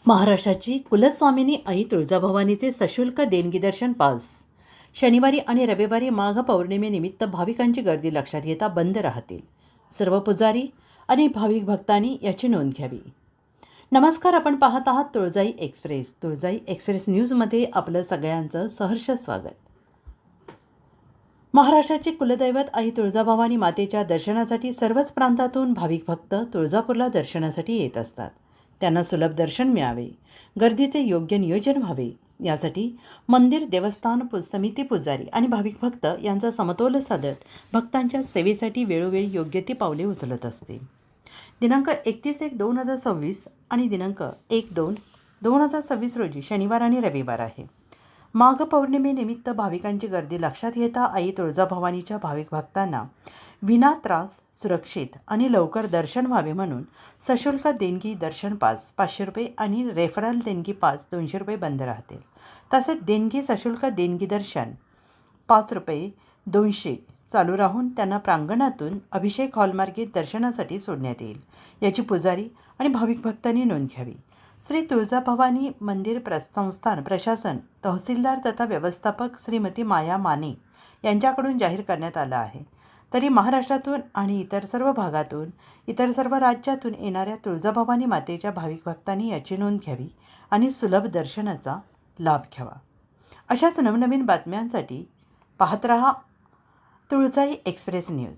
महाराष्ट्राची कुलस्वामिनी आई तुळजाभवानीचे सशुल्क देणगी दर्शन पास. शनिवारी आणि रविवारी माघ पौर्णिमेनिमित्त भाविकांची गर्दी लक्षात घेता बंद राहतील. सर्व पुजारी आणि भाविक भक्तांनी याची नोंद घ्यावी. नमस्कार, आपण पाहत आहात तुळजाई एक्सप्रेस. तुळजाई एक्सप्रेस न्यूजमध्ये आपलं सगळ्यांचं सहर्ष स्वागत. महाराष्ट्राचे कुलदैवत आई तुळजाभवानी मातेच्या दर्शनासाठी सर्वच प्रांतातून भाविक भक्त तुळजापूरला दर्शनासाठी येत असतात. त्यांना सुलभ दर्शन मिळावे, गर्दीचे योग्य नियोजन व्हावे, यासाठी मंदिर, देवस्थान, समिती, पुजारी आणि भाविक भक्त यांचा समतोल साधत भक्तांच्या सेवेसाठी वेळोवेळी योग्य ती पावले उचलत असते. दिनांक 31/1/2026 आणि दिनांक 1/2/2026 रोजी शनिवार आणि रविवार आहे. माघ पौर्णिमेनिमित्त भाविकांची गर्दी लक्षात घेता आई तुळजाभवानीच्या भाविक भक्तांना विना त्रास, सुरक्षित आणि लवकर दर्शन व्हावे म्हणून सशुल्क देणगी दर्शन पास ₹500 आणि रेफरल देणगी पास ₹200 बंद राहतील. तसेच देणगी सशुल्क देणगी दर्शन ₹5 200 चालू राहून त्यांना प्रांगणातून अभिषेक हॉलमार्गे दर्शनासाठी सोडण्यात येईल. याची पुजारी आणि भाविक भक्तांनी नोंद घ्यावी. श्री तुळजाभवानी मंदिर संस्थान प्रशासन, तहसीलदार तथा व्यवस्थापक श्रीमती माया माने यांच्याकडून जाहीर करण्यात आलं आहे. तरी महाराष्ट्रातून आणि इतर सर्व भागातून, इतर सर्व राज्यातून येणाऱ्या तुळजाभवानी मातेच्या भाविक भक्तांनी याची नोंद घ्यावी आणि सुलभ दर्शनाचा लाभ घ्यावा. अशाच नवनवीन बातम्यांसाठी पाहत रहा तुळजाई एक्सप्रेस न्यूज.